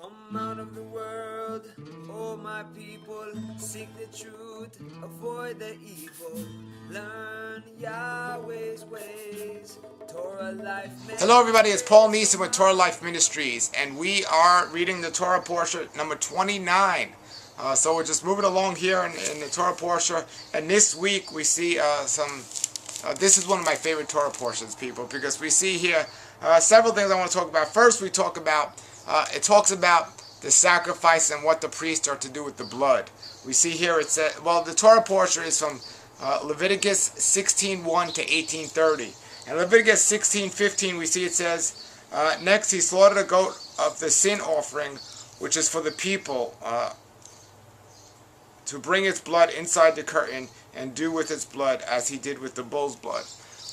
Come out of the world, oh my people, seek the truth, avoid the evil, learn Yahweh's ways, Torah Life Ministries. Hello everybody, it's Paul Neeson with Torah Life Ministries, and we are reading the Torah Parashah number 29. So we're just moving along here in the Torah Parashah, and this week we see this is one of my favorite Torah portions, people, because we see here several things I want to talk about. First, we talk about, it talks about the sacrifice and what the priests are to do with the blood. We see here it says, well, the Torah portion is from Leviticus 16:1 to 18:30. In Leviticus 16:15, we see it says, next he slaughtered a goat of the sin offering, which is for the people, to bring its blood inside the curtain and do with its blood as he did with the bull's blood.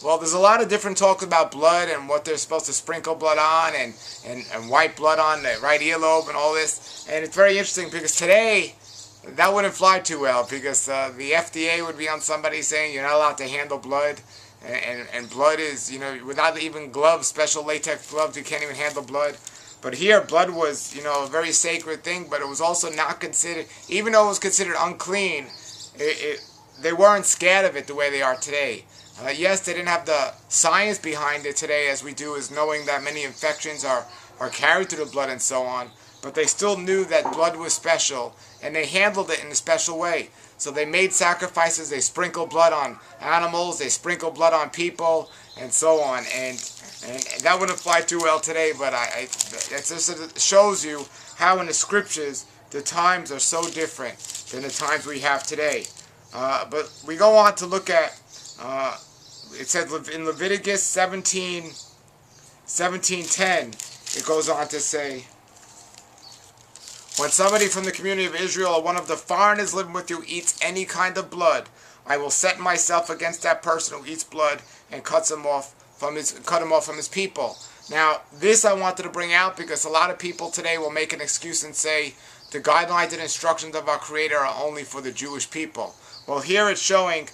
Well, there's a lot of different talks about blood and what they're supposed to sprinkle blood on and wipe blood on the right earlobe and all this. And it's very interesting because today, that wouldn't fly too well because the FDA would be on somebody saying you're not allowed to handle blood. And blood is, without even gloves, special latex gloves, you can't even handle blood. But here, blood was, a very sacred thing, but it was also not considered, even though it was considered unclean, they weren't scared of it the way they are today. Yes, they didn't have the science behind it today as we do, as knowing that many infections are carried through the blood and so on. But they still knew that blood was special, and they handled it in a special way. So they made sacrifices, they sprinkled blood on animals, they sprinkled blood on people, and so on. And that wouldn't fly too well today, but it just shows you how in the scriptures the times are so different than the times we have today. But we go on to look at, it says in Leviticus 17:10, it goes on to say, when somebody from the community of Israel or one of the foreigners living with you eats any kind of blood, I will set myself against that person who eats blood and cut him off from his people. Now, this I wanted to bring out because a lot of people today will make an excuse and say the guidelines and instructions of our Creator are only for the Jewish people. Well, here it's showing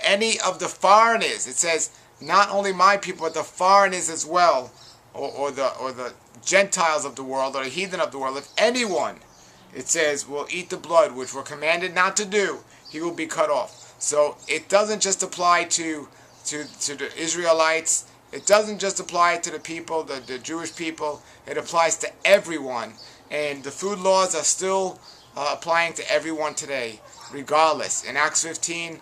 any of the foreigners. It says not only my people, but the foreigners as well, or the Gentiles of the world, or the heathen of the world. If anyone, it says, will eat the blood, which we're commanded not to do, he will be cut off. So it doesn't just apply to the Israelites. It doesn't just apply to the people, the Jewish people. It applies to everyone. And the food laws are still applying to everyone today, regardless. In Acts 15,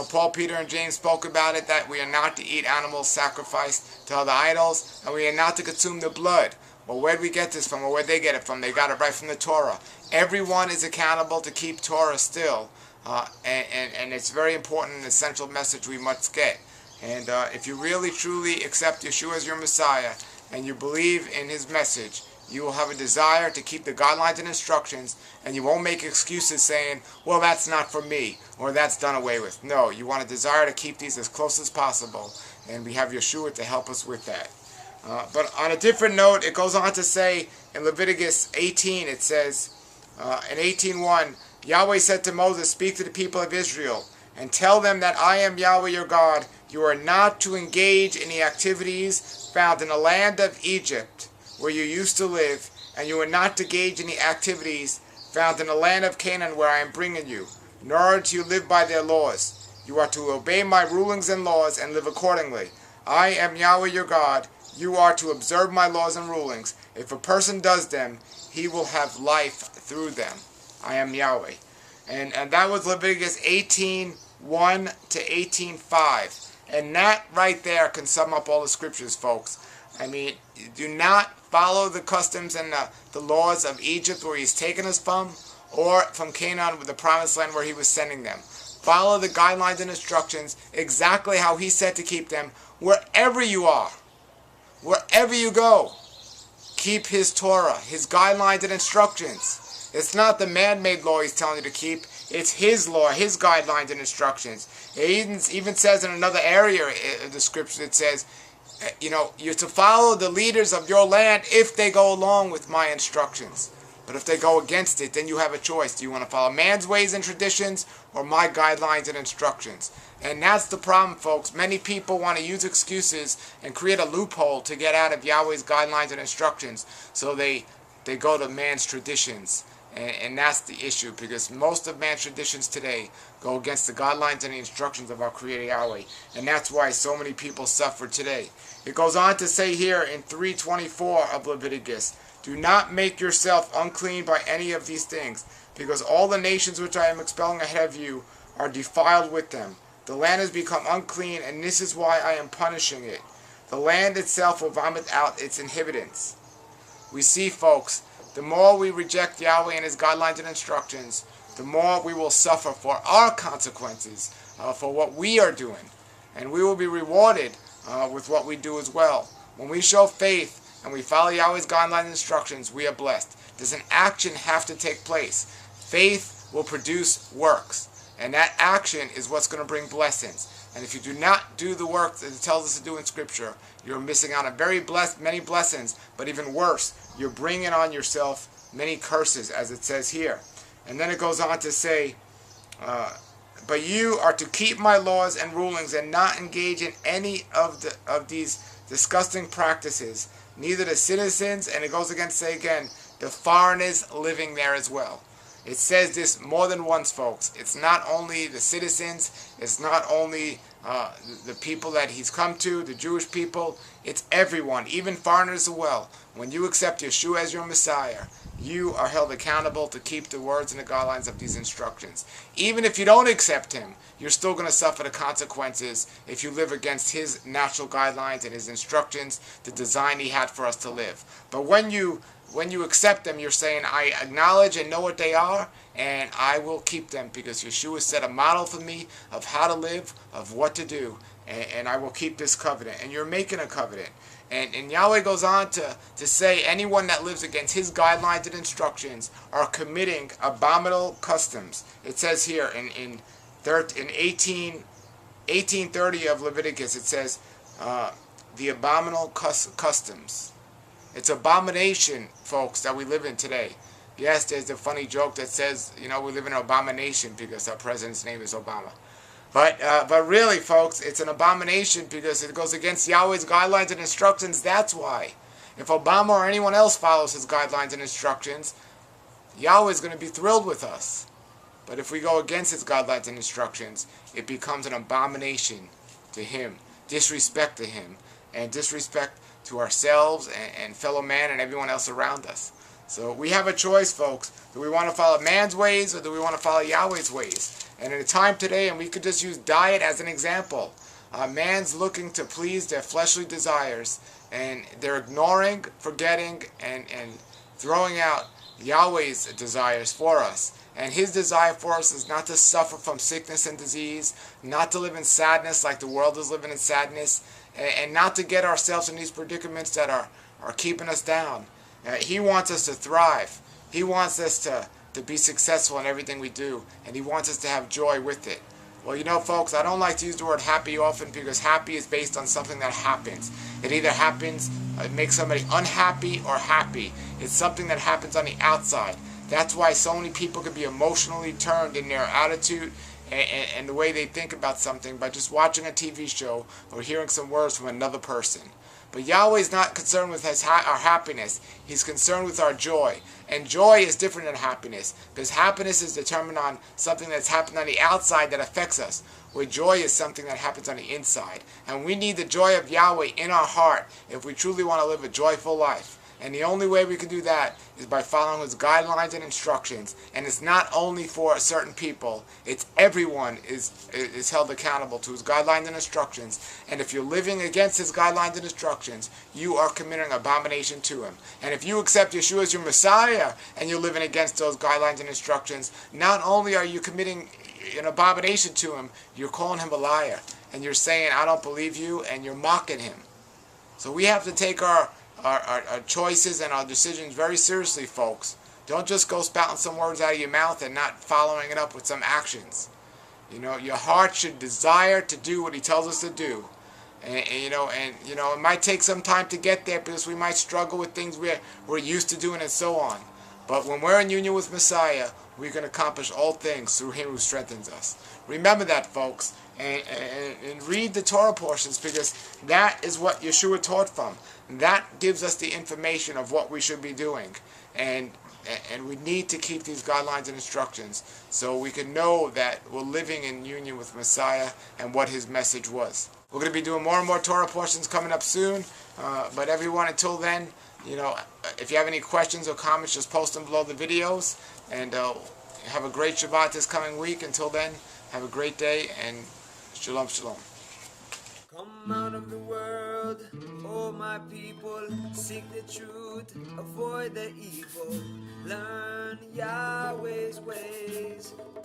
Paul, Peter, and James spoke about it, that we are not to eat animals sacrificed to other idols, and we are not to consume the blood. Well, where did we get this from? Or where did they get it from? They got it right from the Torah. Everyone is accountable to keep Torah still. And it's very important and essential message we must get. And if you really, truly accept Yeshua as your Messiah, and you believe in his message, you will have a desire to keep the guidelines and instructions, and you won't make excuses saying, well, that's not for me, or that's done away with. No, you want a desire to keep these as close as possible, and we have Yeshua to help us with that. But on a different note, it goes on to say in Leviticus 18, it says, in 18:1, Yahweh said to Moses, speak to the people of Israel, and tell them that I am Yahweh your God. You are not to engage in the activities found in the land of Egypt, where you used to live, and you are not to engage in the activities found in the land of Canaan, where I am bringing you, nor do you live by their laws. You are to obey my rulings and laws and live accordingly. I am Yahweh your God. You are to observe my laws and rulings. If a person does them, he will have life through them. I am Yahweh. And that was Leviticus 18:1 to 18:5. And that right there can sum up all the scriptures, folks. I mean, do not follow the customs and the laws of Egypt, where he's taken us from, or from Canaan, the promised land where he was sending them. Follow the guidelines and instructions exactly how he said to keep them wherever you are. Wherever you go, keep his Torah, his guidelines and instructions. It's not the man-made law he's telling you to keep. It's his law, his guidelines and instructions. It even says in another area of the scripture, it says, you're to follow the leaders of your land if they go along with my instructions. But if they go against it, then you have a choice. Do you want to follow man's ways and traditions or my guidelines and instructions? And that's the problem, folks. Many people want to use excuses and create a loophole to get out of Yahweh's guidelines and instructions. So they they go to man's traditions. And that's the issue, because most of man's traditions today go against the guidelines and the instructions of our Creator Yahweh. And that's why so many people suffer today. It goes on to say here in 3:24 of Leviticus, do not make yourself unclean by any of these things, because all the nations which I am expelling ahead of you are defiled with them. The land has become unclean, and this is why I am punishing it. The land itself will vomit out its inhabitants. We see, folks, the more we reject Yahweh and His guidelines and instructions, the more we will suffer for our consequences, for what we are doing. And we will be rewarded with what we do as well. When we show faith and we follow Yahweh's guidelines and instructions, we are blessed. Does an action have to take place? Faith will produce works. And that action is what's going to bring blessings. And if you do not do the work that it tells us to do in Scripture, you're missing out on many blessings. But even worse, you're bringing on yourself many curses, as it says here. And then it goes on to say, but you are to keep my laws and rulings and not engage in any of these disgusting practices. Neither the citizens, and it goes against, say again, the foreigners living there as well. It says this more than once, folks. It's not only the citizens, it's not only the people that He's come to, the Jewish people, it's everyone, even foreigners as well. When you accept Yeshua as your Messiah, you are held accountable to keep the words and the guidelines of these instructions. Even if you don't accept Him, you're still going to suffer the consequences if you live against His natural guidelines and His instructions, the design He had for us to live. But when you accept them, you're saying, I acknowledge and know what they are, and I will keep them, because Yeshua set a model for me of how to live, of what to do, and I will keep this covenant. And you're making a covenant. And Yahweh goes on to say, anyone that lives against His guidelines and instructions are committing abominable customs. It says here in 18:30 of Leviticus, it says, the abominable customs. It's abomination, folks, that we live in today. Yes, there's a funny joke that says, we live in an abomination because our president's name is Obama. But really, folks, it's an abomination because it goes against Yahweh's guidelines and instructions. That's why. If Obama or anyone else follows His guidelines and instructions, Yahweh is going to be thrilled with us. But if we go against His guidelines and instructions, it becomes an abomination to Him, disrespect to Him, and disrespect to ourselves and fellow man and everyone else around us. So we have a choice, folks. Do we want to follow man's ways, or do we want to follow Yahweh's ways? And in a time today, and we could just use diet as an example, man's looking to please their fleshly desires, and they're ignoring, forgetting, and throwing out Yahweh's desires for us. And His desire for us is not to suffer from sickness and disease, not to live in sadness like the world is living in sadness, and not to get ourselves in these predicaments that are keeping us down. He wants us to thrive. He wants us to be successful in everything we do, and He wants us to have joy with it. Well, folks, I don't like to use the word happy often, because happy is based on something that happens. It either happens, it makes somebody unhappy or happy. It's something that happens on the outside. That's why so many people can be emotionally turned in their attitude and the way they think about something by just watching a TV show or hearing some words from another person. But Yahweh is not concerned with our happiness. He's concerned with our joy. And joy is different than happiness, because happiness is determined on something that's happened on the outside that affects us, where joy is something that happens on the inside. And we need the joy of Yahweh in our heart if we truly want to live a joyful life. And the only way we can do that is by following His guidelines and instructions. And it's not only for certain people, it's everyone is held accountable to His guidelines and instructions. And if you're living against His guidelines and instructions, you are committing abomination to Him. And if you accept Yeshua as your Messiah and you're living against those guidelines and instructions, not only are you committing an abomination to Him, you're calling Him a liar. And you're saying, I don't believe you, and you're mocking Him. So we have to take our choices and our decisions very seriously, folks. Don't just go spouting some words out of your mouth and not following it up with some actions. Your heart should desire to do what He tells us to do. And it might take some time to get there, because we might struggle with things we're used to doing and so on. But when we're in union with Messiah, we can accomplish all things through Him who strengthens us. Remember that, folks. and read the Torah portions, because that is what Yeshua taught from. That gives us the information of what we should be doing. And we need to keep these guidelines and instructions so we can know that we're living in union with Messiah and what his message was. We're going to be doing more and more Torah portions coming up soon. But everyone, until then, if you have any questions or comments, just post them below the videos. And have a great Shabbat this coming week. Until then, have a great day, and shalom, shalom. Come out of the world, oh my people, seek the truth, avoid the evil, learn Yahweh's ways.